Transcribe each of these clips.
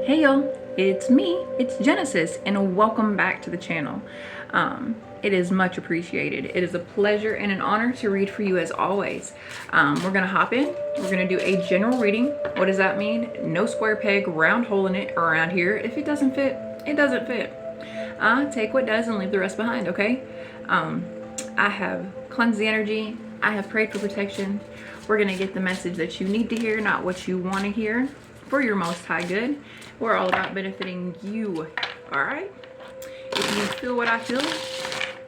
Hey y'all, it's me, it's Genesis, and welcome back to the channel. It is much appreciated. It is a pleasure and an honor to read for you as always. We're gonna hop in, we're gonna do a general reading. What does that mean? No square peg, round hole in it around here. If it doesn't fit, it doesn't fit. Take what does and leave the rest behind, okay? I have cleansed the energy, I have prayed for protection. We're gonna get the message that you need to hear, not what you wanna hear, for your most high good. We're all about benefiting you, all right? If you feel what I feel,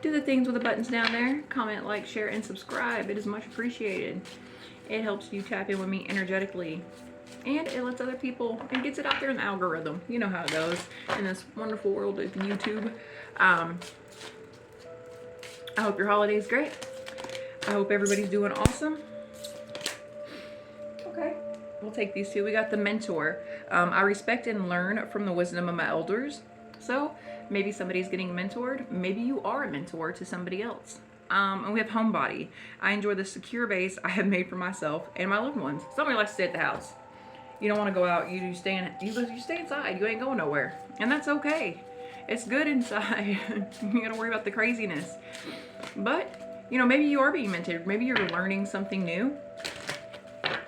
do the things with the buttons down there. Comment, like, share, and subscribe. It is much appreciated. It helps you tap in with me energetically. And it lets other people, and gets it out there in the algorithm. You know how it goes in this wonderful world of YouTube. I hope your holiday is great. I hope everybody's doing awesome. Okay. We'll take these two. We got the mentor. I respect and learn from the wisdom of my elders. So maybe somebody's getting mentored. Maybe you are a mentor to somebody else. And we have homebody. I enjoy the secure base I have made for myself and my loved ones. Somebody likes to stay at the house. You don't want to go out. You stay inside. You ain't going nowhere, and that's okay. It's good inside. You gotta worry about the craziness. But you know, maybe you are being mentored. Maybe you're learning something new.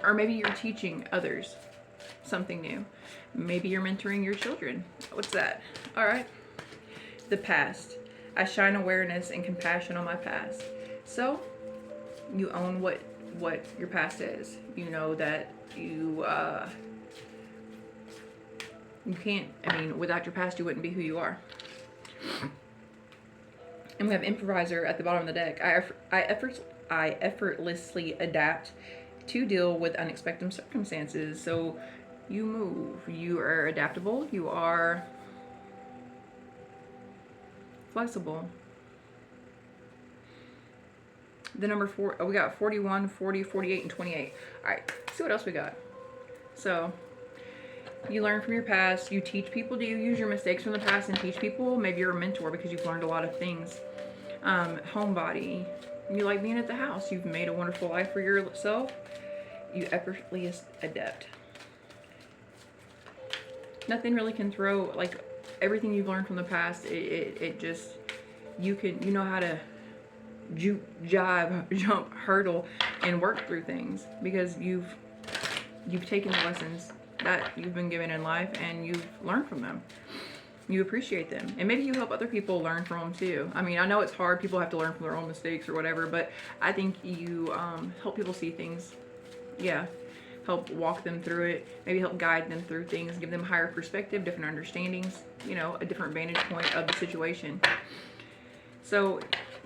Or maybe you're teaching others something new. Maybe you're mentoring your children. What's that? All right. The past. I shine awareness and compassion on my past. So you own what your past is. You know that you can't, I mean, without your past, you wouldn't be who you are. And we have improviser at the bottom of the deck. I effortlessly adapt to deal with unexpected circumstances. So you move, you are adaptable, you are flexible. The number 4, we got 41, 40, 48, and 28. All right, see what else we got. So you learn from your past, you teach people. Do you use your mistakes from the past and teach people? Maybe you're a mentor because you've learned a lot of things. Homebody, you like being at the house. You've made a wonderful life for yourself. You effortlessly adapt. Nothing really can throw, like, everything you've learned from the past, it just, you know how to jive, jump, hurdle, and work through things because you've taken the lessons that you've been given in life and you've learned from them. You appreciate them, and maybe you help other people learn from them too. I mean, I know it's hard, people have to learn from their own mistakes or whatever, but I think you help people see things. Yeah, help walk them through it, maybe help guide them through things, give them higher perspective, different understandings, you know, a different vantage point of the situation. So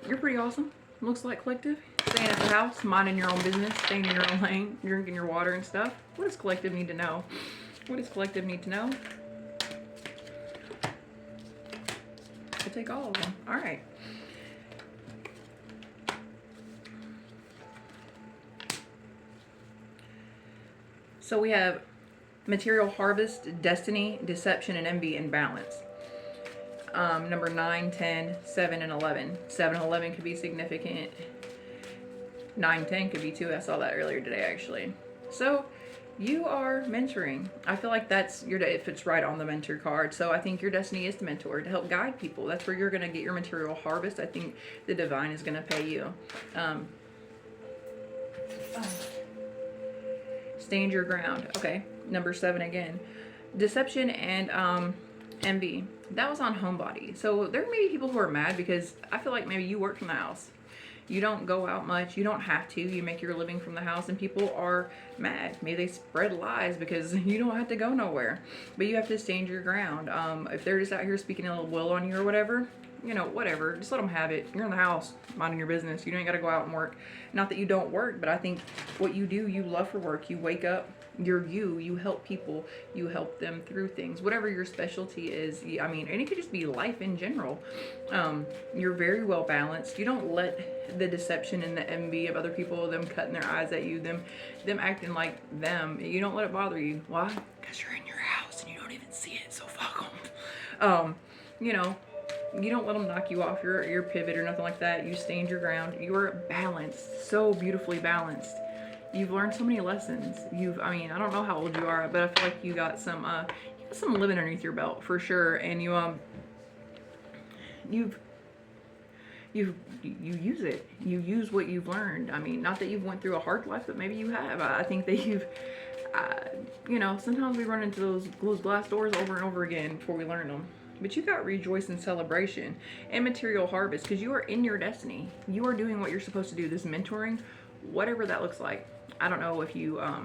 you're pretty awesome. Looks like collective. Staying at the house, minding your own business, staying in your own lane, drinking your water and stuff. What does collective need to know? What does collective need to know? We'll take all of them. All right. So we have material harvest, destiny, deception, and envy in balance. Number 9, 10, 7, and 11. 7 and 11 could be significant. 9, 10 could be too. I saw that earlier today, actually. So you are mentoring. I feel like that's your day. It fits right on the mentor card. So I think your destiny is to mentor, to help guide people. That's where you're going to get your material harvest. I think the divine is going to pay you. Stand your ground. Okay, number 7 again. Deception and envy. That was on homebody. So there may be people who are mad because I feel like maybe you work from the house. You don't go out much. You don't have to. You make your living from the house, and people are mad. Maybe they spread lies because you don't have to go nowhere. But you have to stand your ground. If they're just out here speaking a little will on you or whatever, you know, whatever. Just let them have it. You're in the house, minding your business. You ain't got to go out and work. Not that you don't work, but I think what you do, you love for work. You wake up. You're you help people, you help them through things, whatever your specialty is. I mean, and it could just be life in general. You're very well balanced. You don't let the deception and the envy of other people, them cutting their eyes at you, them acting like them, you don't let it bother you. Why? Because you're in your house and you don't even see it, so fuck them. You know, you don't let them knock you off your pivot or nothing like that. You stand your ground. You are balanced, so beautifully balanced. You've learned so many lessons. I mean, I don't know how old you are, but I feel like you got some, some living underneath your belt for sure, and you use it. You use what you've learned. I mean, not that you've went through a hard life, but maybe you have. I think that you've, you know, sometimes we run into those glass doors over and over again before we learn them. But you got rejoice and celebration and material harvest, because you are in your destiny. You are doing what you're supposed to do. This mentoring, whatever that looks like. I don't know if you, I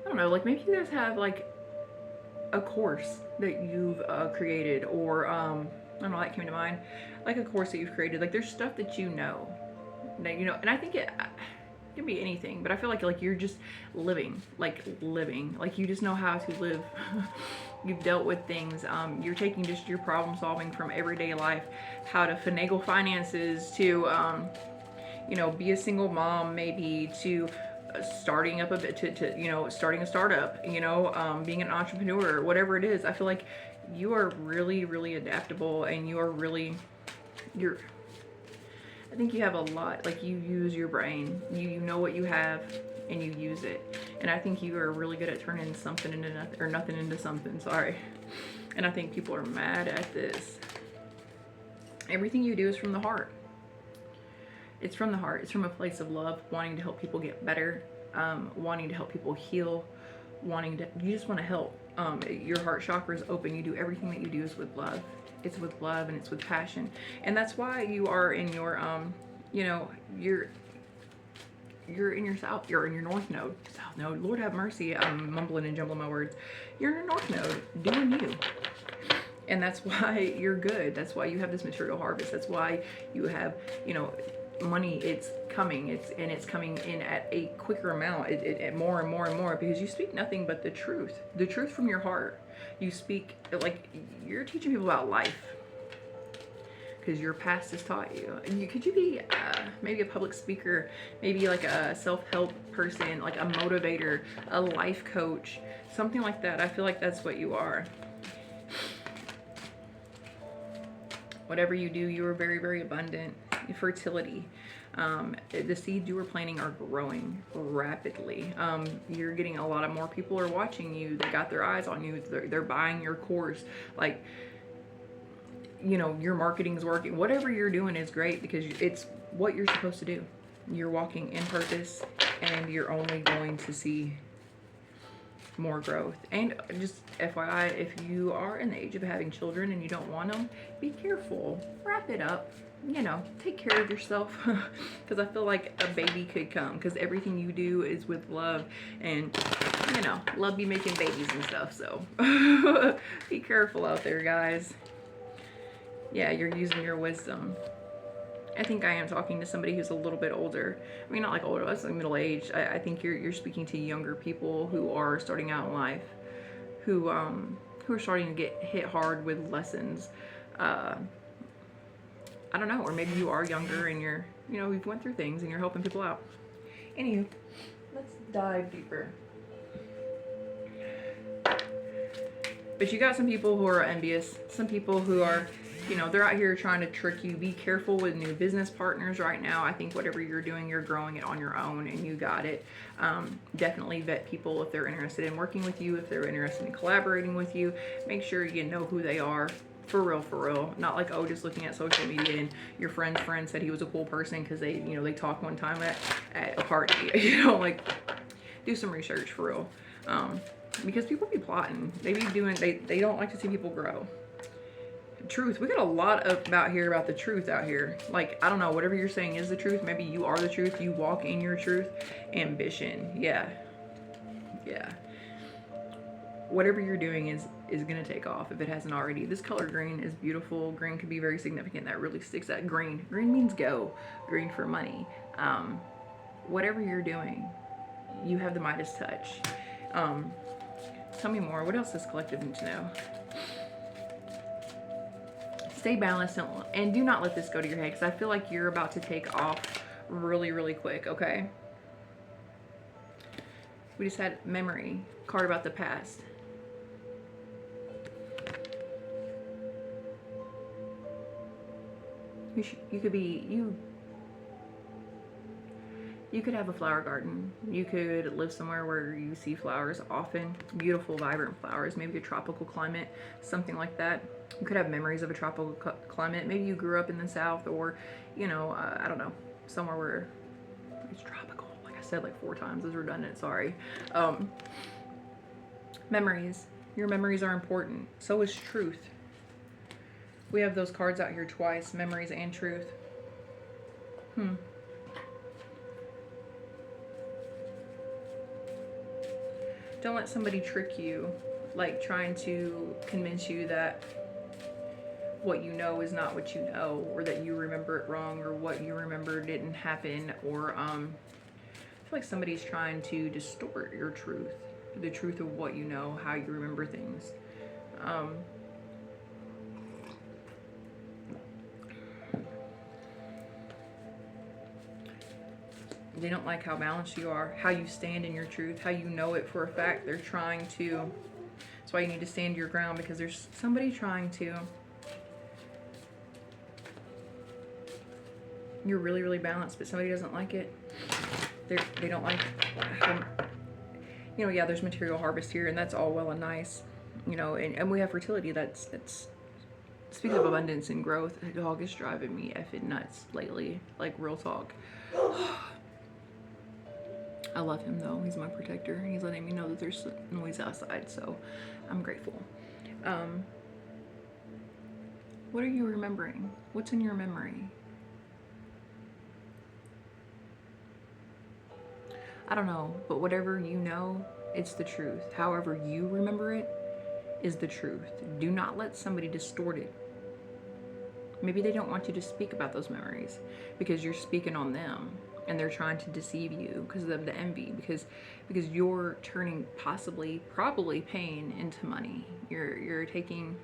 don't know, like maybe you guys have like a course that you've created, or I don't know, that came to mind, like a course that you've created. Like there's stuff that you know, and I think it can be anything, but I feel like you're just living, like you just know how to live. You've dealt with things. You're taking just your problem solving from everyday life, how to finagle finances, to you know, be a single mom, maybe, to starting up a bit, to you know, starting a startup, you know, being an entrepreneur, whatever it is. I feel like you are really, really adaptable, and you are really, I think you have a lot, like you use your brain, you know what you have, and you use it. And I think you are really good at turning something into nothing, or nothing into something, sorry. And I think people are mad at this. Everything you do is from the heart. It's from the heart. It's from a place of love, wanting to help people get better, wanting to help people heal, you just want to help. Your heart chakra is open. You do everything that you do is with love. It's with love, and it's with passion. And that's why you are in your, you know, you're in your you're in your north node. South node, Lord have mercy, I'm mumbling and jumbling my words. You're in your north node, doing you. And that's why you're good. That's why you have this material harvest. That's why you have, you know, money. It's coming. It's coming in at a quicker amount, at more and more and more, because you speak nothing but the truth from your heart. You speak, like, you're teaching people about life, because your past has taught you. Could you be maybe a public speaker, maybe like a self-help person, like a motivator, a life coach, something like that. I feel like that's what you are. Whatever you do, you are very, very abundant. Fertility. The seeds you were planting are growing rapidly. You're getting a lot of more people are watching you. They got their eyes on you. They're buying your course. Like, you know, your marketing's working. Whatever you're doing is great, because it's what you're supposed to do. You're walking in purpose, and you're only going to see more growth. And just FYI, if you are in the age of having children and you don't want them, be careful. Wrap it up. You know, take care of yourself, because I feel like a baby could come, because everything you do is with love, and you know, love be making babies and stuff. So be careful out there, guys. Yeah, you're using your wisdom. I think I am talking to somebody who's a little bit older. I mean, not like older, that's like middle age. I think you're speaking to younger people who are starting out in life, who are starting to get hit hard with lessons. I don't know, or maybe you are younger and you're, you know, you've went through things and you're helping people out. Anywho, let's dive deeper. But you got some people who are envious, some people who are, you know, they're out here trying to trick you. Be careful with new business partners right now. I think whatever you're doing, you're growing it on your own, and you got it. Definitely vet people if they're interested in working with you, if they're interested in collaborating with you. Make sure you know who they are. For real. Not like, oh, just looking at social media and your friend's friend said he was a cool person because they, you know, they talked one time at a party. You know, like, do some research for real. Because people be plotting. They be doing, they don't like to see people grow. Truth. We got a lot about the truth out here. Like, I don't know, whatever you're saying is the truth. Maybe you are the truth. You walk in your truth. Ambition. Yeah. Whatever you're doing is going to take off if it hasn't already. This color green is beautiful. Green can be very significant. That really sticks out. Green means go. Green for money. Whatever you're doing, you have the Midas touch. Tell me more. What else does collective need to know? Stay balanced, and do not let this go to your head, because I feel like you're about to take off really, really quick, okay? We just had memory. Card about the past. You could be, You could have a flower garden. You could live somewhere where you see flowers often, beautiful, vibrant flowers, maybe a tropical climate, something like that. You could have memories of a tropical climate. Maybe you grew up in the South, or, you know, I don't know, somewhere where it's tropical. Like I said like 4 times, it's redundant, sorry. Memories. Your memories are important. So is truth. We have those cards out here twice, memories and truth. Don't let somebody trick you, like trying to convince you that what you know is not what you know, or that you remember it wrong, or what you remember didn't happen, or I feel like somebody's trying to distort your truth, the truth of what you know, how you remember things. They don't like how balanced you are, how you stand in your truth, how you know it for a fact. They're trying to, that's why you need to stand your ground, because there's somebody trying to, you're really, really balanced, but somebody doesn't like it. They don't like how, you know, yeah, there's material harvest here, and that's all well and nice, you know, and we have fertility. That's speaks of abundance and growth. The dog is driving me effing nuts lately, like real talk. I love him though. He's my protector. He's letting me know that there's noise outside, so I'm grateful. What are you remembering? What's in your memory? I don't know, but whatever you know, it's the truth. However you remember it is the truth. Do not let somebody distort it. Maybe they don't want you to speak about those memories because you're speaking on them, and they're trying to deceive you because of the envy, because you're turning probably pain into money. You're taking,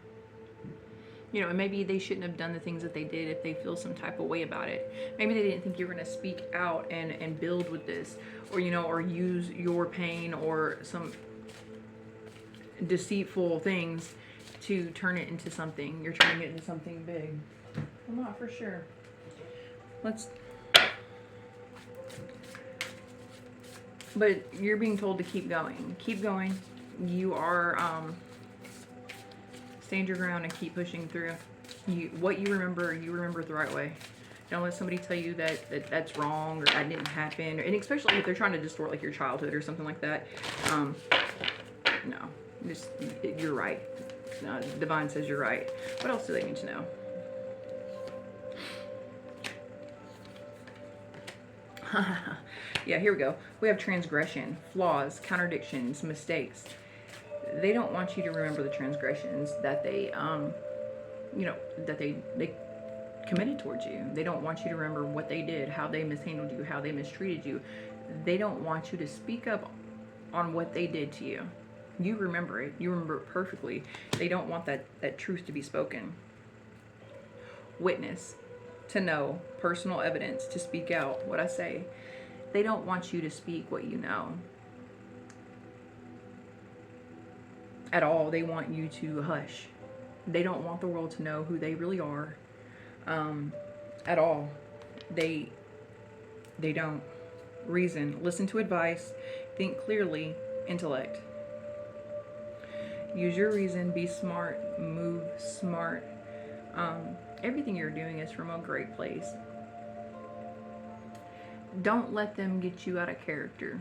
you know, and maybe they shouldn't have done the things that they did if they feel some type of way about it. Maybe they didn't think you were going to speak out and build with this, or, you know, or use your pain or some deceitful things to turn it into something. You're turning it into something big. I'm not for sure. But you're being told to keep going. Keep going. You are, stand your ground and keep pushing through. What you remember it the right way. Don't let somebody tell you that that's wrong, or that didn't happen. And especially if they're trying to distort like your childhood or something like that. No, just, you're right. Divine says you're right. What else do they need to know? Yeah, here we go. We have transgression, flaws, contradictions, mistakes. They don't want you to remember the transgressions that they, you know, that they committed towards you. They don't want you to remember what they did, how they mishandled you, how they mistreated you. They don't want you to speak up on what they did to you. You remember it. You remember it perfectly. They don't want that truth to be spoken. Witness, to know, personal evidence, to speak out what I say. They don't want you to speak what you know at all. They want you to hush. They don't want the world to know who they really are at all. They don't. Reason, listen to advice, think clearly, intellect. Use your reason, be smart, move smart. Everything you're doing is from a great place. Don't let them get you out of character.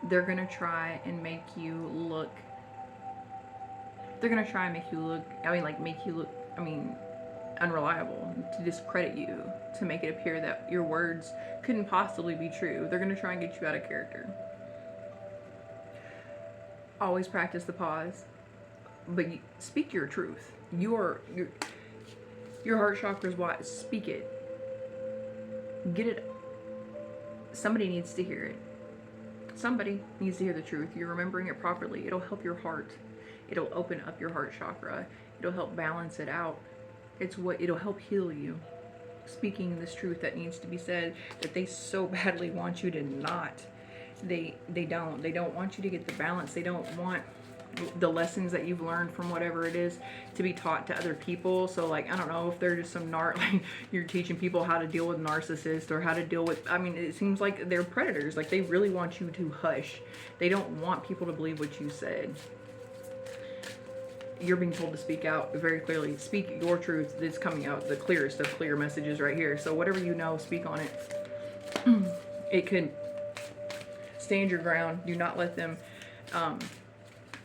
They're going to try and make you look, unreliable, to discredit you, to make it appear that your words couldn't possibly be true. They're going to try and get you out of character. Always practice the pause, but speak your truth. Your heart chakra is wide. Speak it. Get it. Somebody needs to hear it. Somebody needs to hear the truth. You're remembering it properly. It'll help your heart. It'll open up your heart chakra. It'll help balance it out. It'll help heal you. Speaking this truth that needs to be said, that they so badly want you to not. They don't want you to get the balance. They don't want the lessons that you've learned from whatever it is to be taught to other people. So like, I don't know if they're just some like you're teaching people how to deal with narcissists or how to deal with, I mean, it seems like they're predators. Like they really want you to hush. They don't want people to believe what you said. You're being told to speak out very clearly. Speak your truth. It's coming out the clearest of clear messages right here. So whatever you know, speak on it. It could stand your ground. Do not let them,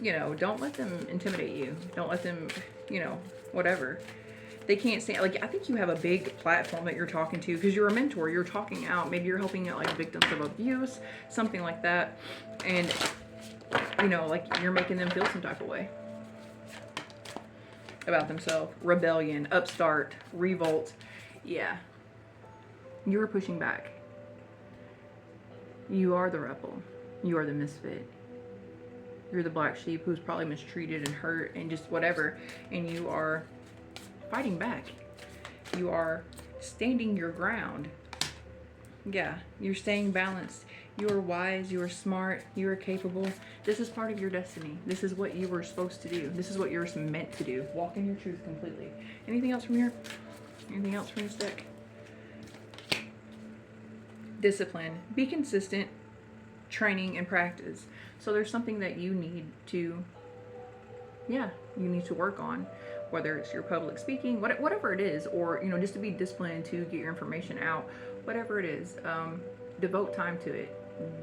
you know, don't let them intimidate you. Don't let them, you know, whatever. They can't stand, like, I think you have a big platform that you're talking to because you're a mentor. You're talking out. Maybe you're helping out like victims of abuse, something like that. And, you know, like you're making them feel some type of way about themselves. Rebellion, upstart, revolt. Yeah. You're pushing back. You are the rebel. You are the misfit. You're the black sheep who's probably mistreated and hurt and just whatever. And you are fighting back. You are standing your ground. Yeah, you're staying balanced. You are wise. You are smart. You are capable. This is part of your destiny. This is what you were supposed to do. This is what you're meant to do. Walk in your truth completely. Anything else from here? Anything else from this deck? Discipline. Be consistent. Training and practice. So there's something that you need to, yeah, you need to work on, whether it's your public speaking, whatever it is, or, you know, just to be disciplined to get your information out, whatever it is, devote time to it.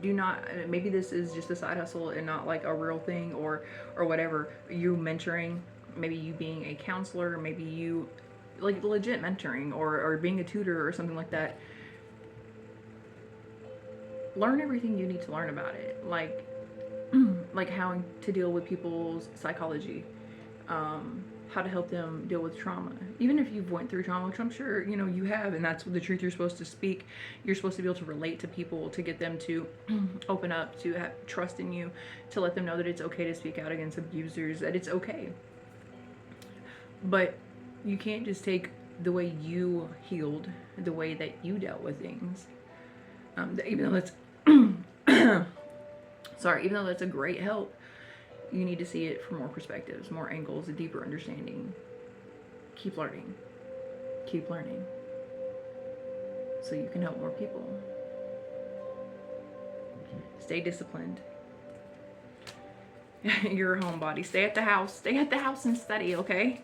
Do not, maybe this is just a side hustle and not like a real thing or whatever. You mentoring, maybe you being a counselor, maybe you like legit mentoring or being a tutor or something like that. Learn everything you need to learn about it. Like how to deal with people's psychology, how to help them deal with trauma. Even if you've went through trauma, which I'm sure, you know, you have, and that's the truth you're supposed to speak. You're supposed to be able to relate to people, to get them to open up, to have trust in you, to let them know that it's okay to speak out against abusers, that it's okay. But you can't just take the way you healed, the way that you dealt with things, even though that's sorry, even though that's a great help, you need to see it from more perspectives, more angles, a deeper understanding. Keep learning. Keep learning. So you can help more people. Stay disciplined. You're a homebody. Stay at the house. Stay at the house and study, okay?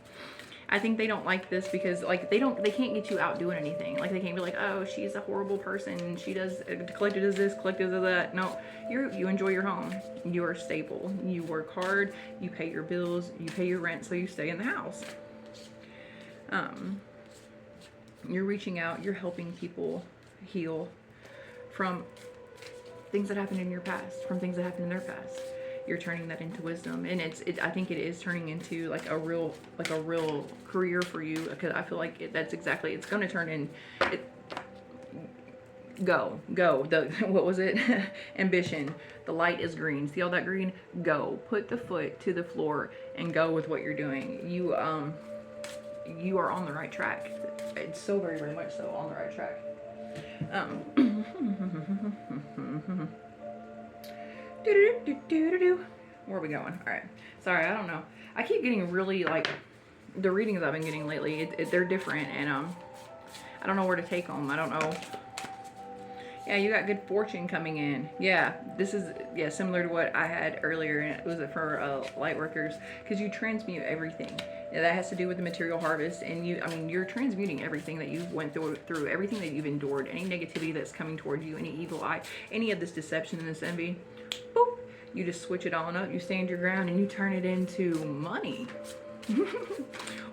I think they don't like this because like they can't get you out doing anything. Like they can't be like, oh, she's a horrible person. She does collected does this, collected does that. No, you enjoy your home. You are stable. You work hard. You pay your bills. You pay your rent, so you stay in the house. You're reaching out. You're helping people heal from things that happened in your past, from things that happened in their past. You're turning that into wisdom, and I think it is turning into like a real career for you, because I feel like that's exactly, it's going to turn in go the what was it ambition. The light is green. See all that green? Go, put the foot to the floor and go with what you're doing. You are on the right track. It's so very, very much so on the right track. Where are we going? All right. Sorry, I don't know. I keep getting really like the readings I've been getting lately. They're different, and I don't know where to take them. I don't know. Yeah, you got good fortune coming in. Yeah, this is similar to what I had earlier, and it was for light workers, because you transmute everything. Yeah, that has to do with the material harvest, and you're transmuting everything that you've went through, everything that you've endured, any negativity that's coming towards you, any evil eye, any of this deception and this envy. Boop, you just switch it on up, you stand your ground, and you turn it into money.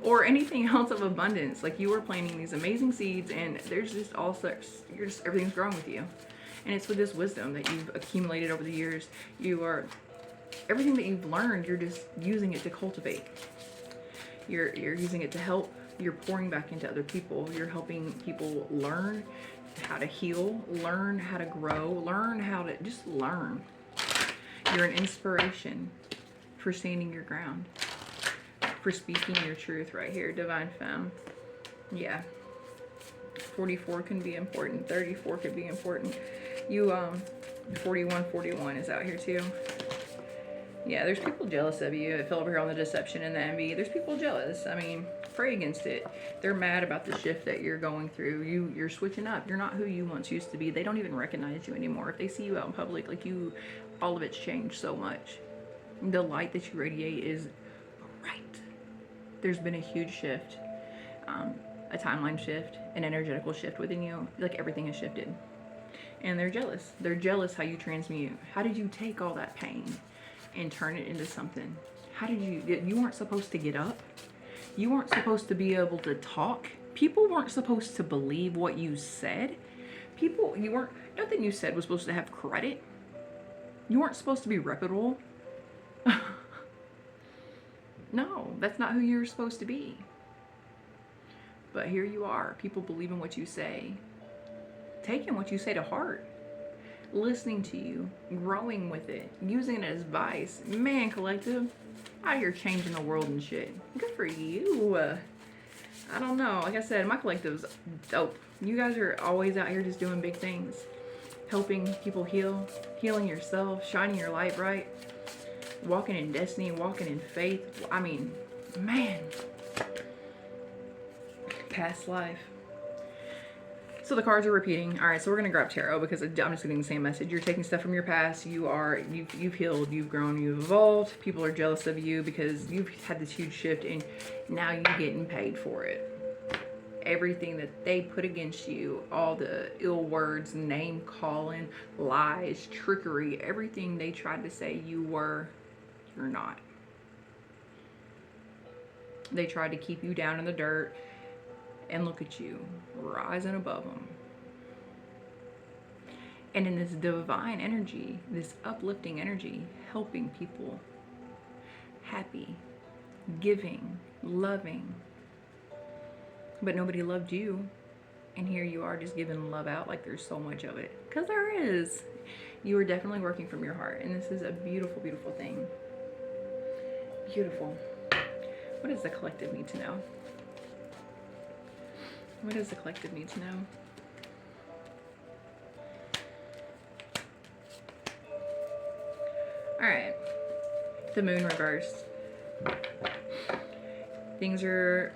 Or anything else of abundance. Like you are planting these amazing seeds, and there's just everything's growing with you. And it's with this wisdom that you've accumulated over the years. Everything that you've learned, you're just using it to cultivate. You're using it to help. You're pouring back into other people. You're helping people learn how to heal, learn how to grow, learn how to just learn. You're an inspiration for standing your ground, for speaking your truth right here, Divine Femme. Yeah. 44 can be important. 34 could be important. 41 is out here too. Yeah, there's people jealous of you. It fell over here on the deception and the envy. There's people jealous. I mean, pray against it. They're mad about the shift that you're going through. You're switching up. You're not who you once used to be. They don't even recognize you anymore. If they see you out in public, like you, all of it's changed so much. The light that you radiate is bright. There's been a huge shift, a timeline shift, an energetical shift within you. Like everything has shifted. And they're jealous. They're jealous how you transmute. How did you take all that pain and turn it into something? How did you weren't supposed to get up. You weren't supposed to be able to talk. People weren't supposed to believe what you said. Nothing you said was supposed to have credit. You weren't supposed to be reputable. No, that's not who you're supposed to be. But here you are, people believing what you say, taking what you say to heart, listening to you, growing with it, using it as advice. Man, collective, out here changing the world and shit. Good for you. I don't know. Like I said, my collective's dope. You guys are always out here just doing big things. Helping people heal, healing yourself, shining your light bright, walking in destiny, walking in faith. I mean, man. Past life. So the cards are repeating. All right, so we're gonna grab tarot because I'm just getting the same message. You're taking stuff from your past. You've healed, you've grown, you've evolved. People are jealous of you because you've had this huge shift and now you're getting paid for it. Everything that they put against you, all the ill words, name calling, lies, trickery, everything they tried to say you were, you're not. They tried to keep you down in the dirt. And look at you, rising above them. And in this divine energy, this uplifting energy, helping people, happy, giving, loving. But nobody loved you. And here you are just giving love out like there's so much of it. Because there is. You are definitely working from your heart. And this is a beautiful, beautiful thing. Beautiful. What does the collective need to know? What does the collective need to know? Alright. The moon reversed. Things are...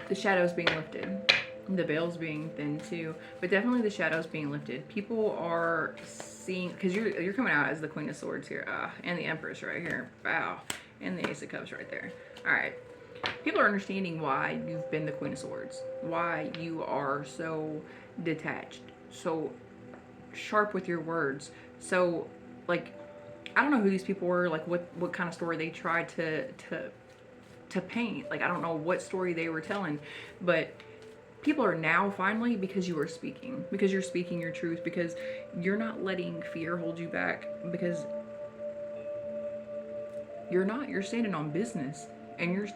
The shadows being lifted. The veil's being thin too. But definitely the shadows being lifted. People are seeing... Because you're coming out as the Queen of Swords here. And the Empress right here. Wow. And the Ace of Cups right there. Alright. People are understanding why you've been the Queen of Swords. Why you are so detached. So sharp with your words. So, like, I don't know who these people were. Like, what kind of story they tried to paint. Like, I don't know what story they were telling. But people are now finally, because you are speaking. Because you're speaking your truth. Because you're not letting fear hold you back. Because you're not. You're standing on business. And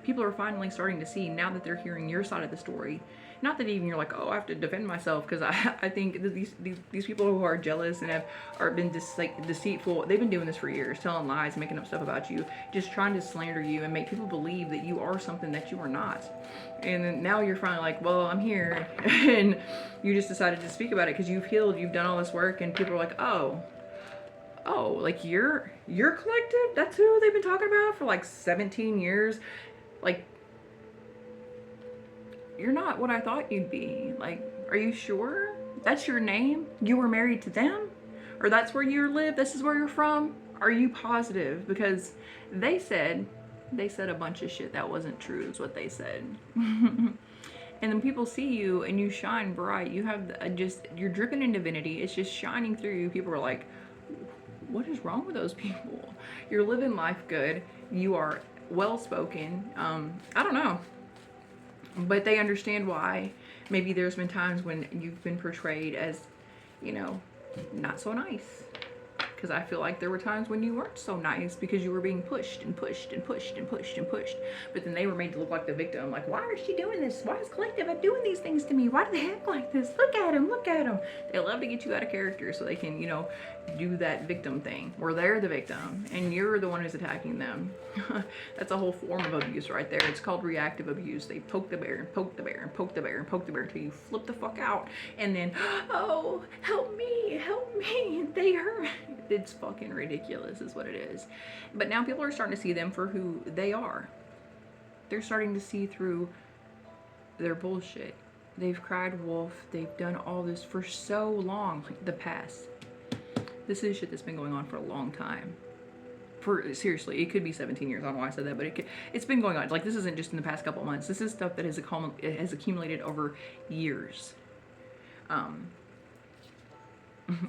people are finally starting to see now that they're hearing your side of the story. Not that even you're like, oh, I have to defend myself, because I think that these people who are jealous and are been deceitful, they've been doing this for years, telling lies, making up stuff about you, just trying to slander you and make people believe that you are something that you are not. And then now you're finally like, well, I'm here, and you just decided to speak about it because you've healed, you've done all this work, and people are like, oh, like you're collective? That's who they've been talking about for like 17 years. Like, you're not what I thought you'd be. Like, are you sure? That's your name? You were married to them? Or that's where you live? This is where you're from? Are you positive? Because they said a bunch of shit that wasn't true is what they said. And then people see you and you shine bright. You have you're dripping in divinity. It's just shining through you. People are like, what is wrong with those people? You're living life good. You are well-spoken. I don't know. But they understand why. Maybe there's been times when you've been portrayed as, not so nice. Because I feel like there were times when you weren't so nice because you were being pushed and pushed and pushed and pushed and pushed. But then they were made to look like the victim. Like, why is she doing this? Why is Collective doing these things to me? Why do they act like this? Look at them. Look at them. They love to get you out of character so they can, do that victim thing where they're the victim and you're the one who's attacking them. That's a whole form of abuse right there. It's called reactive abuse. They poke the bear and poke the bear and poke the bear and poke the bear until you flip the fuck out and then, oh, help me. help me, they hurt. It's fucking ridiculous is what it is. But now people are starting to see them for who they are. They're starting to see through their bullshit. They've cried wolf. They've done all this for so long. The past. This is shit that's been going on for a long time. Seriously, it could be 17 years. I don't know why I said that, but it's been going on. Like, this isn't just in the past couple months. This is stuff that has accumulated over years.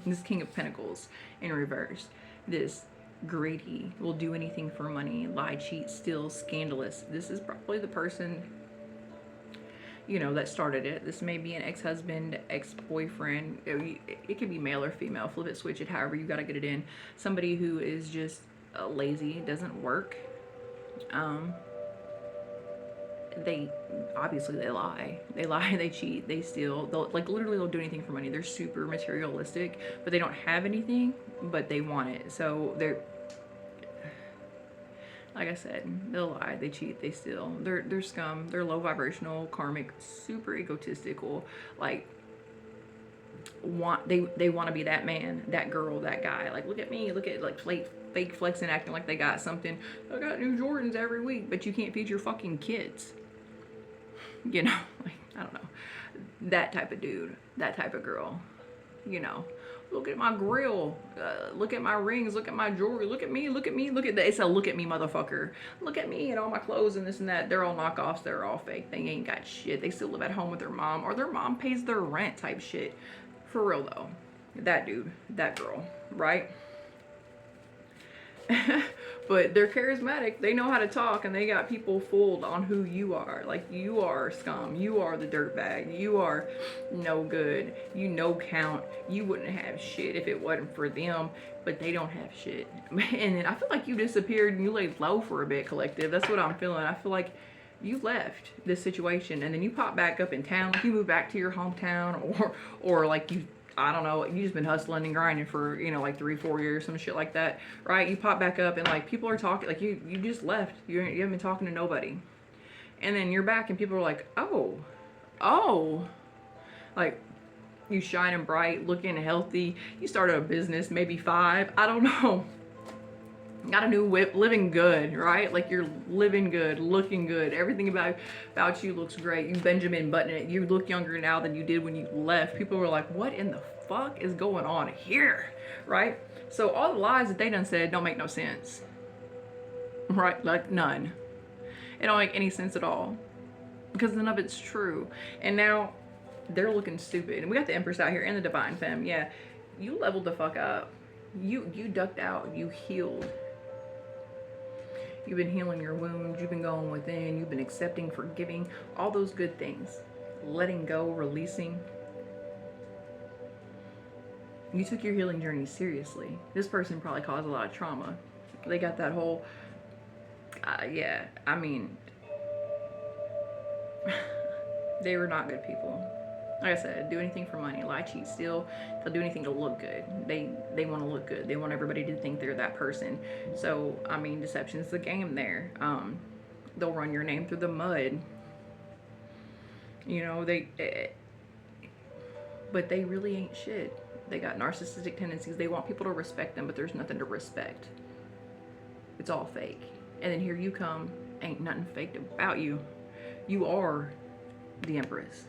This King of Pentacles in reverse. This greedy, will do anything for money, lie, cheat, steal, scandalous. This is probably the person, you know, that started it. This may be an ex-husband, ex-boyfriend. It could be male or female. Flip it, switch it, however you got to get it in. Somebody who is just lazy, doesn't work. They lie, they cheat, they steal. They'll they'll do anything for money. They're super materialistic, but they don't have anything, but they want it. So they're, like I said, they'll lie, they cheat, they steal. They're scum. They're low vibrational, karmic, super egotistical. Like, they want to be that man, that girl, that guy. Like, look at me, look at, like, fake flexing, acting like they got something. I got new Jordans every week, but you can't feed your fucking kids. You know, like, I don't know, that type of dude, that type of girl. You know, look at my grill, look at my rings, look at my jewelry, look at me, look at me, look at that. It's a look at me, motherfucker. Look at me and all my clothes and this and that. They're all knockoffs. They're all fake. They ain't got shit. They still live at home with their mom, or their mom pays their rent type shit. For real though, that dude, that girl, right? But they're charismatic. They know how to talk, and they got people fooled on who you are. Like, you are scum. You are the dirtbag. You are no good. You no count. You wouldn't have shit if it wasn't for them, but they don't have shit. And then I feel like you disappeared and you laid low for a bit, collective. That's what I'm feeling. I feel like you left this situation and then you pop back up in town. Like, you move back to your hometown, or like you, I don't know, you just been hustling and grinding for, you know, like 3-4 years, some shit like that, right? You pop back up and like people are talking, like you just left. You haven't been talking to nobody. And then you're back and people are like, oh, like, you shining bright, looking healthy. You started a business, maybe 5, I don't know. Got a new whip, living good, right? Like, you're living good, looking good. Everything about you looks great. You Benjamin Button it. You look younger now than you did when you left. People were like, what in the fuck is going on here, right? So all the lies that they done said don't make no sense, right? Like, none. It don't make any sense at all, because none of it's true. And now they're looking stupid. And we got the Empress out here and the Divine Femme. Yeah, you leveled the fuck up. You ducked out. You healed. You've been healing your wounds. You've been going within. You've been accepting, forgiving, all those good things. Letting go, releasing. You took your healing journey seriously. This person probably caused a lot of trauma. They got that whole, yeah, I mean, they were not good people. Like I said, do anything for money, lie, cheat, steal. They'll do anything to look good. They want to look good. They want everybody to think they're that person. So, I mean, deception's the game there. They'll run your name through the mud. You know, but they really ain't shit. They got narcissistic tendencies. They want people to respect them, but there's nothing to respect. It's all fake. And then here you come, ain't nothing faked about you. You are the Empress.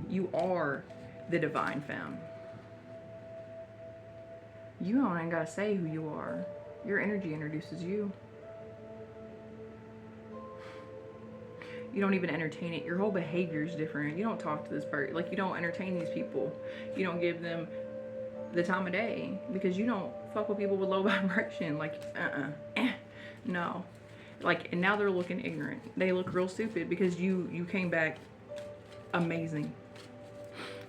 You are the Divine Femme. You don't even gotta say who you are. Your energy introduces you. You don't even entertain it. Your whole behavior is different. You don't talk to this person. Like, you don't entertain these people. You don't give them the time of day, because you don't fuck with people with low vibration. Like, no. Like, and now they're looking ignorant. They look real stupid because you came back amazing.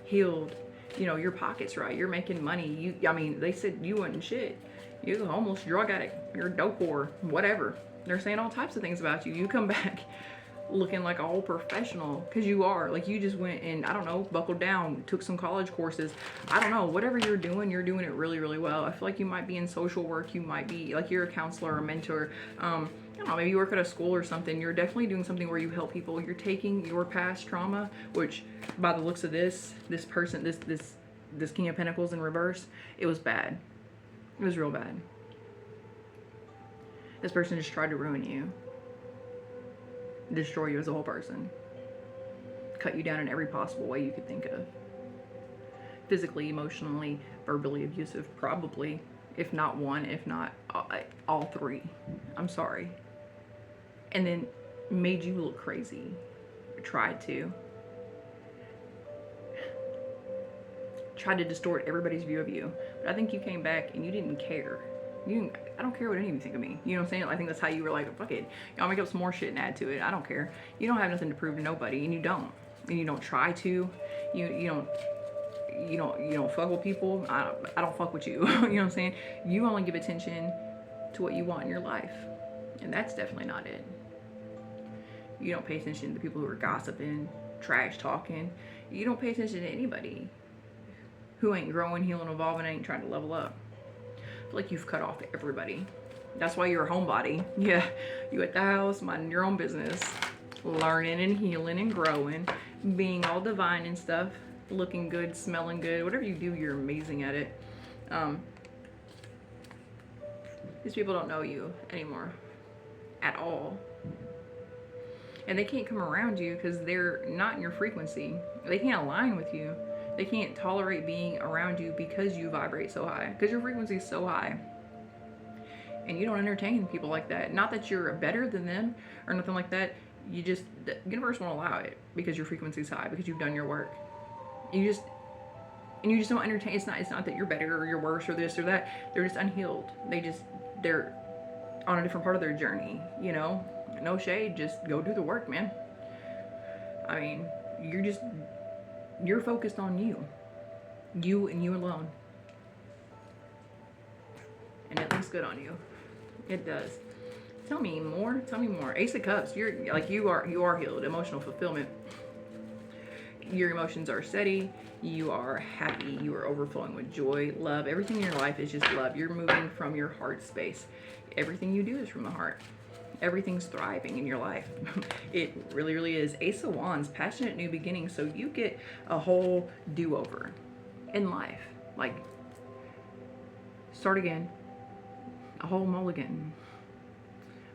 Healed, you know, your pocket's right, you're making money. I mean, they said you wasn't shit. You're a homeless, drug addict, you're a dope whore, whatever. They're saying all types of things about you. You come back looking like a whole professional, because you are. Like, you just went and, I don't know, buckled down, took some college courses. I don't know, whatever you're doing it really, really well. I feel like you might be in social work. You might be, like, you're a counselor or a mentor. I don't know, maybe you work at a school or something. You're definitely doing something where you help people. You're taking your past trauma, which by the looks of this person, this this King of Pentacles in reverse, it was bad. It was real bad. This person just tried to ruin you. Destroy you as a whole person. Cut you down in every possible way you could think of. Physically, emotionally, verbally abusive, probably. If not one, if not all three. I'm sorry. And then made you look crazy. Tried to. Tried to distort everybody's view of you. But I think you came back and you didn't care. I don't care what any of you think of me. You know what I'm saying? I think that's how you were like, fuck it. Y'all make up some more shit and add to it. I don't care. You don't have nothing to prove to nobody, and you don't. And you don't try to. You don't fuck with people. I don't fuck with you. You know what I'm saying? You only give attention to what you want in your life. And that's definitely not it. You don't pay attention to the people who are gossiping, trash talking. You don't pay attention to anybody who ain't growing, healing, evolving, ain't trying to level up. I feel like you've cut off everybody. That's why you're a homebody. Yeah, you at the house, minding your own business, learning and healing and growing, being all divine and stuff, looking good, smelling good, whatever you do, you're amazing at it. These people don't know you anymore at all. And they can't come around you because they're not in your frequency. They can't align with you. They can't tolerate being around you because you vibrate so high, because your frequency is so high. And you don't entertain people like that. Not that you're better than them or nothing like that. You just, the universe won't allow it because your frequency is high, because you've done your work. You just don't entertain. It's not that you're better or you're worse or this or that. They're just unhealed. They're on a different part of their journey, you know? No shade, just go do the work, man. I mean, you're focused on you. You and you alone. And it looks good on you. It does. Tell me more. Tell me more. Ace of Cups. You are healed. Emotional fulfillment. Your emotions are steady. You are happy. You are overflowing with joy, love. Everything in your life is just love. You're moving from your heart space. Everything you do is from the heart. Everything's thriving in your life. It really, really is. Ace of Wands, passionate new beginning. So you get a whole do-over in life. Like, start again. A whole mulligan.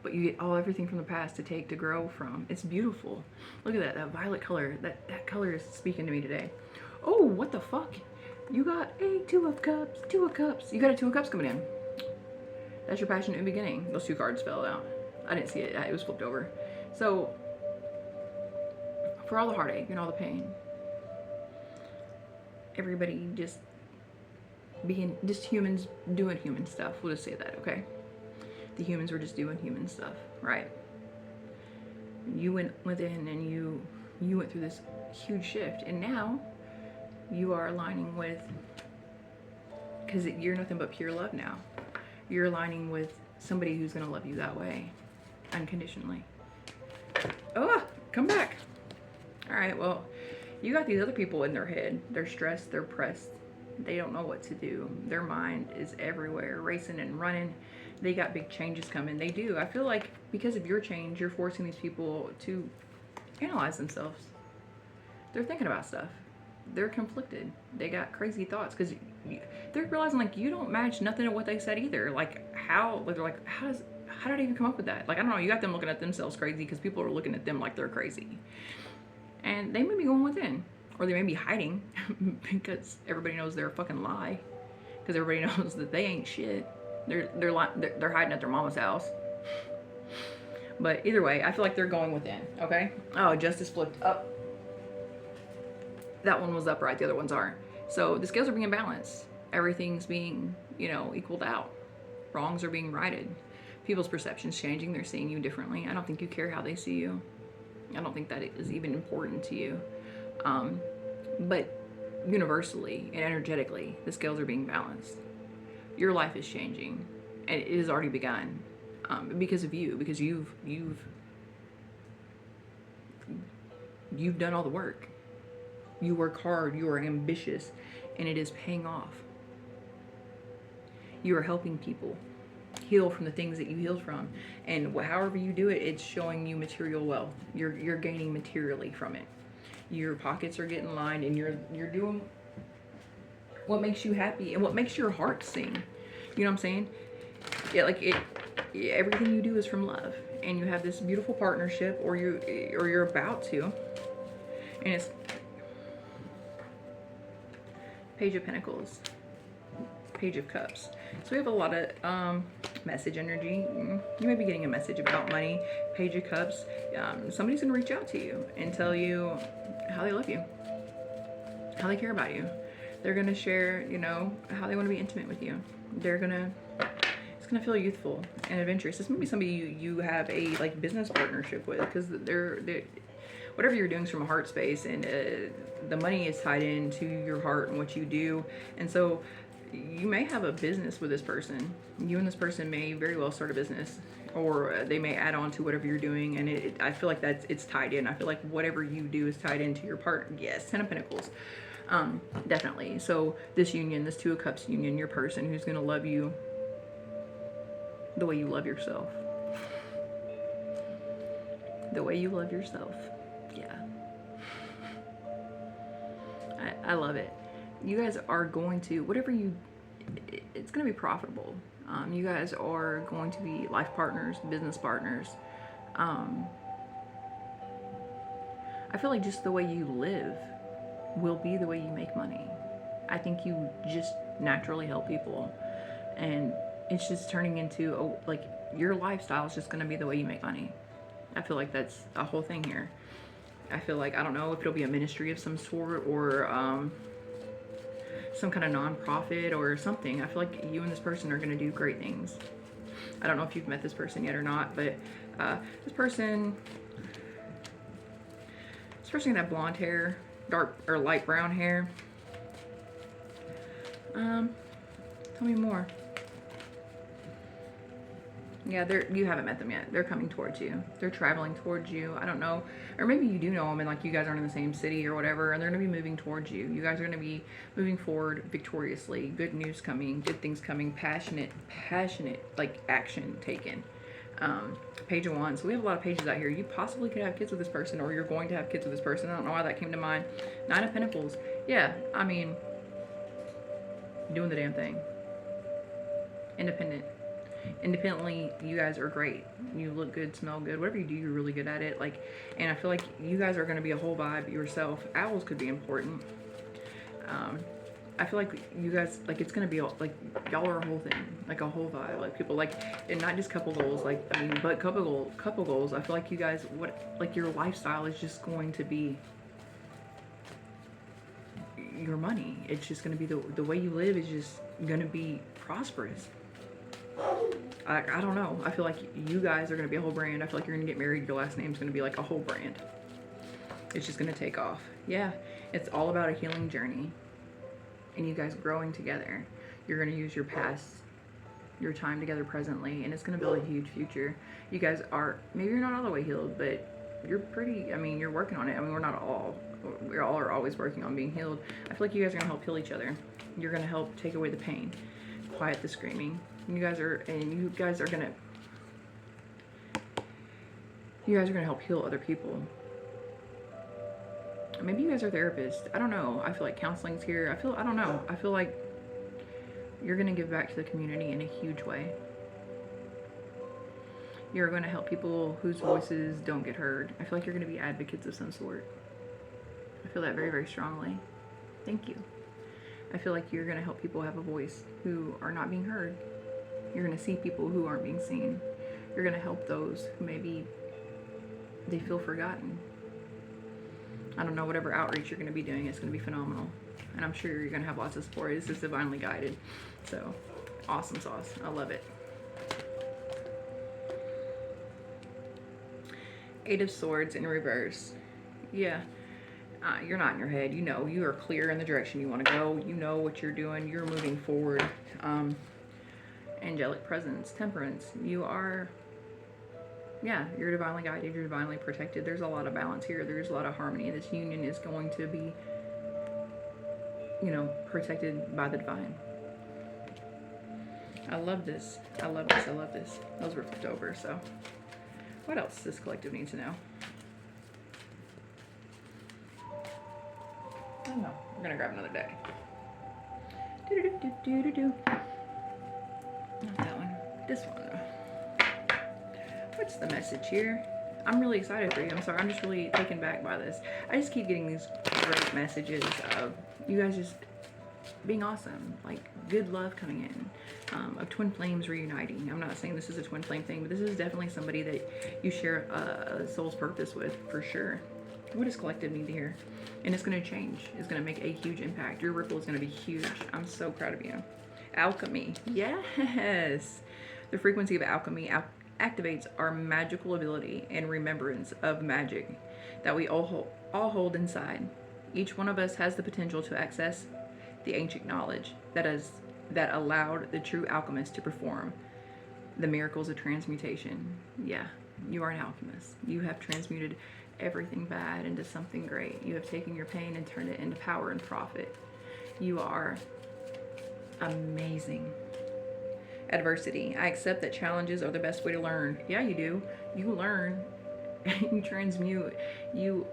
But you get everything from the past to grow from. It's beautiful. Look at that violet color. That color is speaking to me today. Oh, what the fuck? You got a Two of Cups. Two of Cups. You got a Two of Cups coming in. That's your passionate new beginning. Those two cards fell out. I didn't see it. It was flipped over. So, for all the heartache and all the pain, everybody just humans doing human stuff. We'll just say that, okay? The humans were just doing human stuff, right? You went within and you went through this huge shift, and now you are aligning with, because you're nothing but pure love now. You're aligning with somebody who's gonna love you that way, unconditionally. Oh, come back. All right, well, you got these other people in their head. They're stressed, they're pressed. They don't know what to do. Their mind is everywhere, racing and running. They got big changes coming. They do. I feel like because of your change, you're forcing these people to analyze themselves. They're thinking about stuff. They're conflicted. They got crazy thoughts because they're realizing like you don't match nothing to what they said either. Like how? Like they're like, how did I even come up with that? Like I don't know. You got them looking at themselves crazy because people are looking at them like they're crazy, and they may be going within, or they may be hiding because everybody knows they're a fucking lie. Because everybody knows that they ain't shit. They're hiding at their mama's house. But either way, I feel like they're going within. Okay. Oh, Justice flipped up. That one was upright, the other ones aren't. So the scales are being in balance. Everything's being, equaled out. Wrongs are being righted. People's perceptions changing. They're seeing you differently. I don't think you care how they see you. I don't think that it is even important to you. But universally and energetically, the scales are being balanced. Your life is changing, and it has already begun because of you. Because you've done all the work. You work hard, you are ambitious, and it is paying off. You are helping people heal from the things that you healed from, and however you do it, it's showing you material wealth. You're gaining materially from it. Your pockets are getting lined, and you're doing what makes you happy and what makes your heart sing. You know what I'm saying? Yeah, like everything you do is from love, and you have this beautiful partnership, or you're about to, and it's Page of Pentacles, Page of Cups. So we have a lot of message energy. You may be getting a message about money. Page of Cups. Somebody's gonna reach out to you and tell you how they love you, how they care about you. They're gonna share, you know, how they want to be intimate with you. It's gonna feel youthful and adventurous. This may be somebody you have a like business partnership with, because they're whatever you're doing is from a heart space, and the money is tied into your heart and what you do. And so you may have a business with this person. You and this person may very well start a business, or they may add on to whatever you're doing. And I feel like it's tied in. I feel like whatever you do is tied into your partner. Yes, Ten of Pentacles. Definitely. So this union, this Two of Cups union, your person who's going to love you the way you love yourself. The way you love yourself. Yeah. I love it. You guys are going to, whatever it's going to be profitable. You guys are going to be life partners, business partners. I feel like just the way you live will be the way you make money. I think you just naturally help people, and it's just turning into like your lifestyle is just going to be the way you make money. I feel like that's a whole thing here. I feel like, I don't know if it'll be a ministry of some sort, or some kind of non-profit or something. I feel like you and this person are going to do great things. I don't know if you've met this person yet or not, but this person can have blonde hair, dark or light brown hair. Tell me more. Yeah, you haven't met them yet. They're coming towards you. They're traveling towards you. I don't know. Or maybe you do know them and like you guys aren't in the same city or whatever, and they're going to be moving towards you. You guys are going to be moving forward victoriously. Good news coming. Good things coming. Passionate, like action taken. Page of Wands. So we have a lot of pages out here. You possibly could have kids with this person, or you're going to have kids with this person. I don't know why that came to mind. Nine of Pentacles. Yeah, I mean, doing the damn thing. Independently, you guys are great. You look good, smell good. Whatever you do, you're really good at it. Like, and I feel like you guys are going to be a whole vibe yourself. Owls could be important. I feel like you guys, like, it's going to be like y'all are a whole thing, like a whole vibe. Like people like, and not just couple goals. Like, I mean, but couple goals. I feel like you guys, like your lifestyle is just going to be your money. It's just going to be the way you live is just going to be prosperous. I don't know. I feel like you guys are going to be a whole brand. I feel like you're going to get married. Your last name's going to be like a whole brand. It's just going to take off. Yeah. It's all about a healing journey. And you guys growing together. You're going to use your past, your time together presently, and it's going to build a huge future. You guys are, maybe you're not all the way healed, but you're pretty, I mean, you're working on it. I mean, we all are always working on being healed. I feel like you guys are going to help heal each other. You're going to help take away the pain, quiet the screaming. You guys are gonna help heal other people. Maybe you guys are therapists. I don't know. I feel like counseling's here. I don't know. I feel like you're gonna give back to the community in a huge way. You're gonna help people whose voices don't get heard. I feel like you're gonna be advocates of some sort. I feel that very, very strongly. Thank you. I feel like you're gonna help people have a voice who are not being heard. You're going to see people who aren't being seen. You're going to help those who maybe they feel forgotten. I don't know, whatever outreach you're going to be doing, it's going to be phenomenal. And I'm sure you're going to have lots of support. This is divinely guided. So, awesome sauce. I love it. Eight of Swords in reverse. Yeah. You're not in your head. You know, you are clear in the direction you want to go. You know what you're doing. You're moving forward. Angelic presence, temperance. You are, yeah, you're divinely guided, you're divinely protected. There's a lot of balance here. There's a lot of harmony. This union is going to be, you know, protected by the divine. I love this. I love this. I love this. Those were flipped over, so what else does this collective need to know? I don't know. We're going to grab another deck. Do-do-do-do-do-do. Not that one. This one. What's the message here? I'm really excited for you. I'm sorry. I'm just really taken back by this. I just keep getting these great messages of you guys just being awesome. Like good love coming in. Of twin flames reuniting. I'm not saying this is a twin flame thing, but this is definitely somebody that you share a soul's purpose with for sure. What does collective need to hear? And it's going to change. It's going to make a huge impact. Your ripple is going to be huge. I'm so proud of you. Alchemy. Yes. The frequency of alchemy activates our magical ability and remembrance of magic that we all hold inside. Each one of us has the potential to access the ancient knowledge that allowed the true alchemist to perform the miracles of transmutation. Yeah, you are an alchemist. You have transmuted everything bad into something great. You have taken your pain and turned it into power and profit. You are amazing. Adversity. I accept that challenges are the best way to learn. Yeah, you do. You learn. You transmute. You're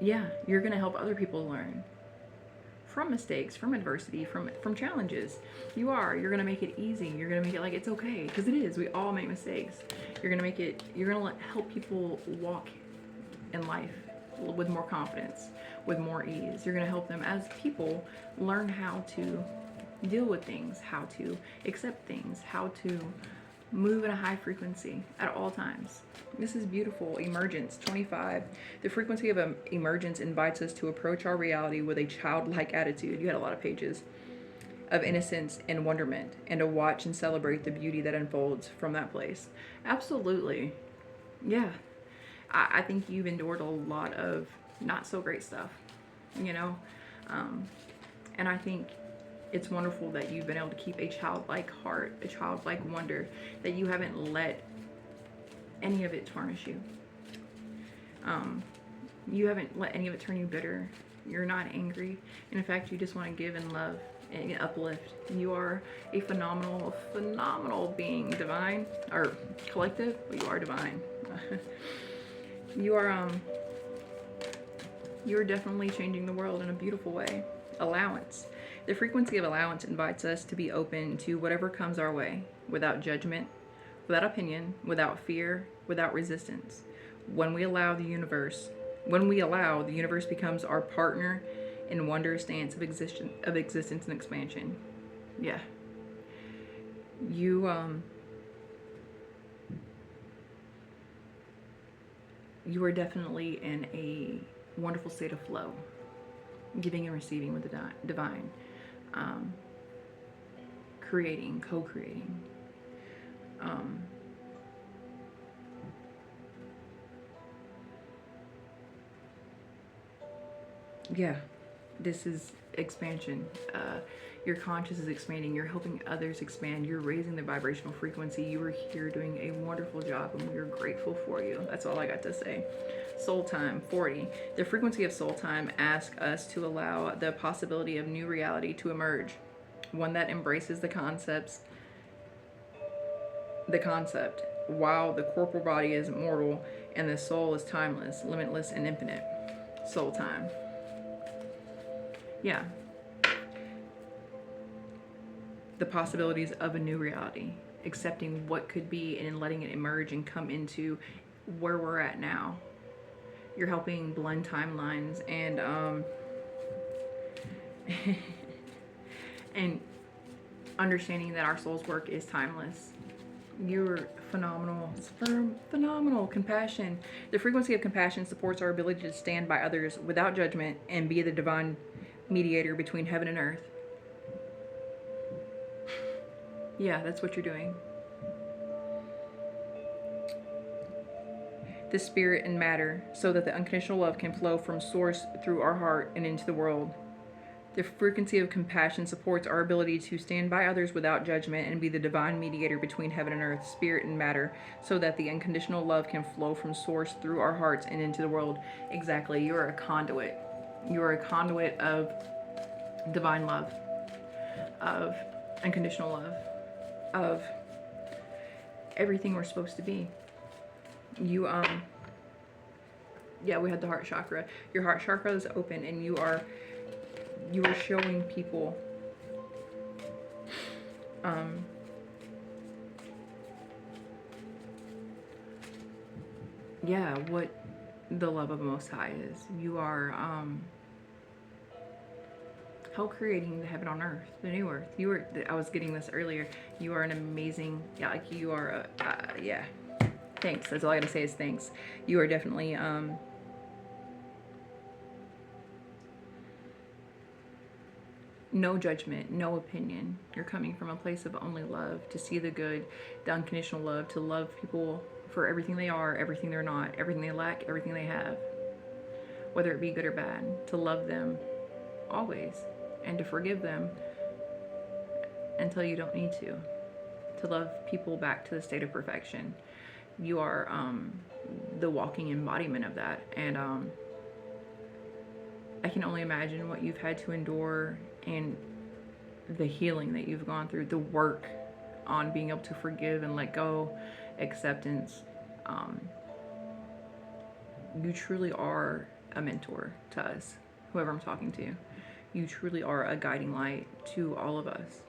going to help other people learn. From mistakes, from adversity, from challenges. You're going to make it easy. You're going to make it like it's okay. Because it is. We all make mistakes. You're going to help people walk in life with more confidence, with more ease. You're going to help them as people learn how to deal with things, how to accept things, how to move at a high frequency at all times. This is beautiful. Emergence 25. The frequency of emergence invites us to approach our reality with a childlike attitude. You had a lot of pages of innocence and wonderment, and to watch and celebrate the beauty that unfolds from that place. Absolutely. Yeah. I think you've endured a lot of not so great stuff, you know? And I think it's wonderful that you've been able to keep a childlike heart, a childlike wonder, that you haven't let any of it tarnish you. You haven't let any of it turn you bitter. You're not angry. And in fact, you just want to give and love and uplift. You are a phenomenal, phenomenal being, divine or collective, but you are divine. You're definitely changing the world in a beautiful way. Allowance. The frequency of allowance invites us to be open to whatever comes our way, without judgment, without opinion, without fear, without resistance. When we allow, the universe becomes our partner in wondrous dance of existence and expansion. Yeah. You are definitely in a wonderful state of flow, giving and receiving with the divine, creating, co-creating. Yeah, this is expansion. Your conscious is expanding. You're helping others expand. You're raising the vibrational frequency. You are here doing a wonderful job, and we're grateful for you. That's all I got to say. Soul time 40. The frequency of soul time asks us to allow the possibility of new reality to emerge, one that embraces the concept while the corporal body is mortal and the soul is timeless, limitless, and infinite. Soul time. Yeah. The possibilities of a new reality, accepting what could be and letting it emerge and come into where we're at now. You're helping blend timelines and and understanding that our soul's work is timeless. You're phenomenal. It's phenomenal. Compassion. The frequency of compassion supports our ability to stand by others without judgment and be the divine mediator between heaven and earth. Yeah, that's what you're doing. The spirit and matter, so that the unconditional love can flow from source through our heart and into the world. The frequency of compassion supports our ability to stand by others without judgment and be the divine mediator between heaven and earth, spirit and matter, so that the unconditional love can flow from source through our hearts and into the world. Exactly. You are a conduit. You are a conduit of divine love, of unconditional love, of everything we're supposed to be. You yeah, we had the heart chakra. Your heart chakra is open, and you are showing people Um, yeah, what the love of Most High is. You are co-creating the heaven on earth, the new earth. You are. I was getting this earlier. You are an amazing. Yeah, like you are. Yeah. Thanks. That's all I gotta say is thanks. You are definitely no judgment, no opinion. You're coming from a place of only love, to see the good, the unconditional love, to love people for everything they are, everything they're not, everything they lack, everything they have, whether it be good or bad, to love them always, and to forgive them until you don't need to love people back to the state of perfection. You are the walking embodiment of that, and I can only imagine what you've had to endure and the healing that you've gone through, the work on being able to forgive and let go, acceptance. You truly are a mentor to us, whoever I'm talking to. You truly are a guiding light to all of us.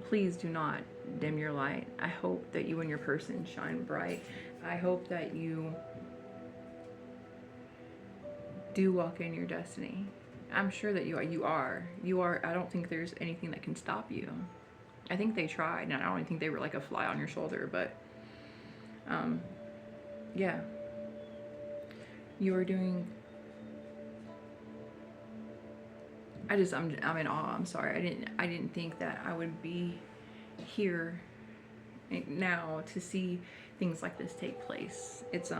Please do not dim your light. I hope that you and your person shine bright. I hope that you do walk in your destiny. I'm sure that you are. I don't think there's anything that can stop you. I think they tried, and I don't even think they were like a fly on your shoulder, but yeah. You are doing. I'm in awe. I'm sorry. I didn't think that I would be here now to see things like this take place. It's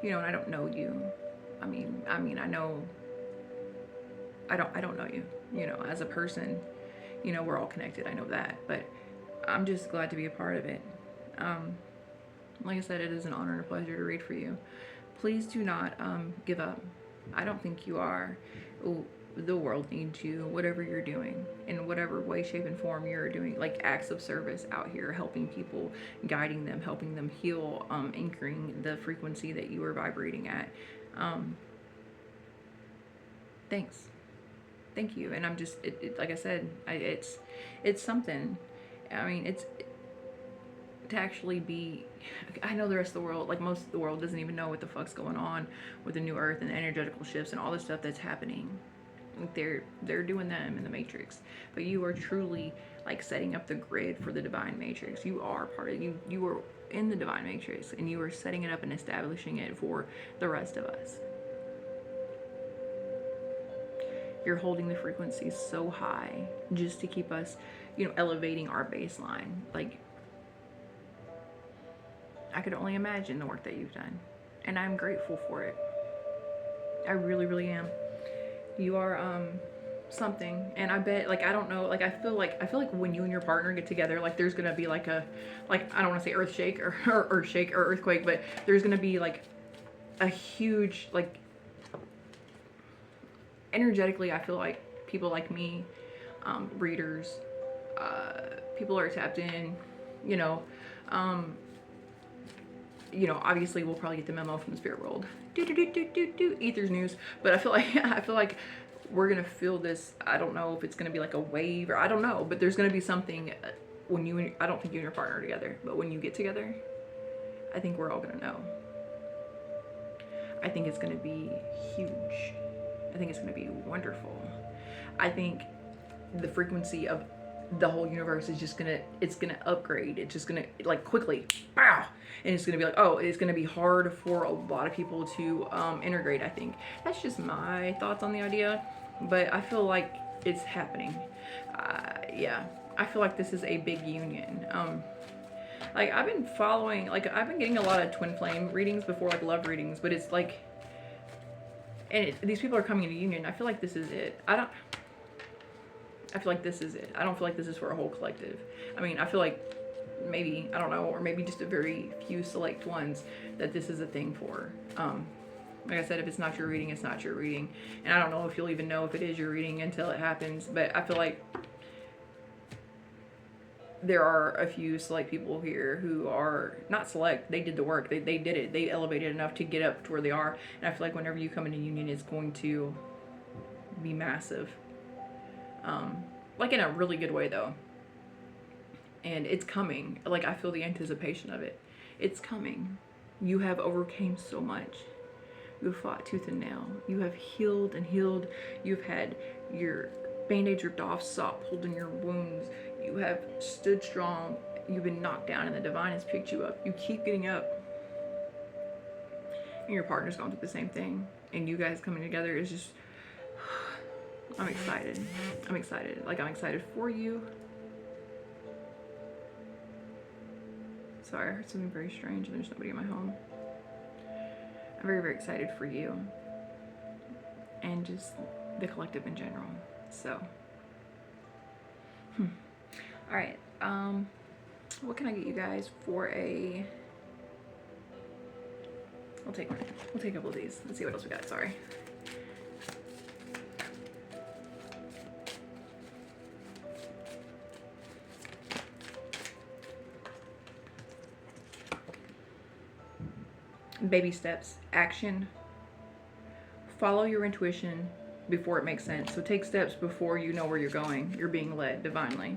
you know, and I don't know you. I mean, I know. I don't know you. You know, as a person, you know, we're all connected. I know that, but I'm just glad to be a part of it. Like I said, it is an honor and a pleasure to read for you. Please do not give up. I don't think you are. The world needs you, whatever you're doing, in whatever way, shape, and form you're doing, like acts of service out here, helping people, guiding them, helping them heal, anchoring the frequency that you are vibrating at. Thanks. Thank you. And I'm just, like I said, it's something. I mean, it's to actually be, I know the rest of the world, like most of the world doesn't even know what the fuck's going on with the new earth and the energetical shifts and all the stuff that's happening. Like they're doing them in the matrix, but you are truly like setting up the grid for the divine matrix. You are part of you are in the divine matrix, and you are setting it up and establishing it for the rest of us. You're holding the frequency so high just to keep us, you know, elevating our baseline. Like, I could only imagine the work that you've done, and I'm grateful for it. I really, really am. You are something, and I bet, like, I don't know, like I feel like when you and your partner get together, like there's gonna be like a, like, I don't want to say earth shake or earth shake or earthquake, but there's gonna be like a huge, like, energetically, I feel like people like me, readers, people are tapped in, you know, obviously we'll probably get the memo from the spirit world, ether's news, but I feel like we're gonna feel this. I don't know if it's gonna be like a wave or I don't know, but there's gonna be something when I don't think you and your partner are together, but when you get together, I think we're all gonna know. I think it's gonna be huge. I think it's gonna be wonderful. I think the frequency of the whole universe is just gonna, it's gonna upgrade. It's just gonna, like, quickly, pow, and it's gonna be like, oh, it's gonna be hard for a lot of people to integrate. I think that's just my thoughts on the idea, but I feel like it's happening. Yeah, I feel like this is a big union. Like I've been following, like I've been getting a lot of twin flame readings before, like love readings, but it's like, and these people are coming into union. I feel like this is it. I feel like this is it. I don't feel like this is for a whole collective. I mean, I feel like maybe, I don't know, or maybe just a very few select ones that this is a thing for. Like I said, if it's not your reading, it's not your reading. And I don't know if you'll even know if it is your reading until it happens. But I feel like there are a few select people here who are not select. They did the work. They did it. They elevated enough to get up to where they are. And I feel like whenever you come into union, it's going to be massive. Like in a really good way though. And it's coming. Like I feel the anticipation of it. It's coming. You have overcame so much. You have fought tooth and nail. You have healed and healed. You've had your band-aids ripped off, salt pulled in your wounds. You have stood strong. You've been knocked down and the divine has picked you up. You keep getting up. And your partner's going through the same thing. And you guys coming together is just, I'm excited. I'm excited. Like I'm excited for you. Sorry, I heard something very strange and there's nobody in my home. I'm very, very excited for you. And just the collective in general. So. Alright, what can I get you guys for a... We'll take a couple of these. Let's see what else we got. Sorry. Baby steps. Action. Follow your intuition before it makes sense. So take steps before you know where you're going. You're being led divinely.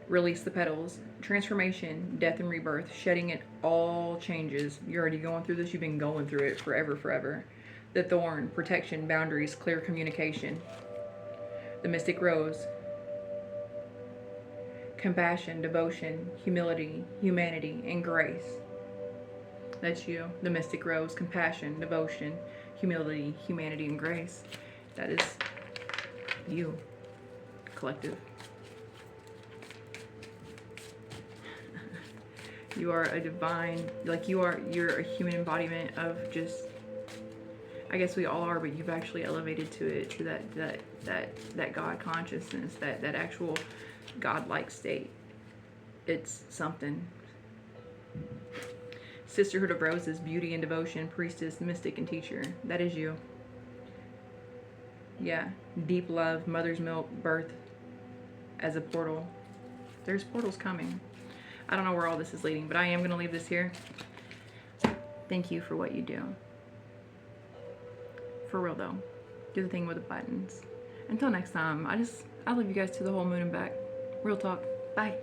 Release the petals. Transformation, death and rebirth. Shedding it all changes. You're already going through this. You've been going through it forever. The thorn, protection, boundaries, clear communication. The mystic rose. Compassion, devotion, humility, humanity, and grace. That's you. The mystic rose, compassion, devotion, humility, humanity, and grace. That is you, collective. You are a divine, like you're a human embodiment of just, I guess we all are, but you've actually elevated to it, to that God consciousness, that actual God-like state. It's something. Sisterhood of Roses, beauty and devotion, priestess, mystic, and teacher. That is you. Yeah. Deep love, mother's milk, birth as a portal. There's portals coming. I don't know where all this is leading, but I am going to leave this here. Thank you for what you do. For real though. Do the thing with the buttons. Until next time, I love you guys to the whole moon and back. Real talk. Bye.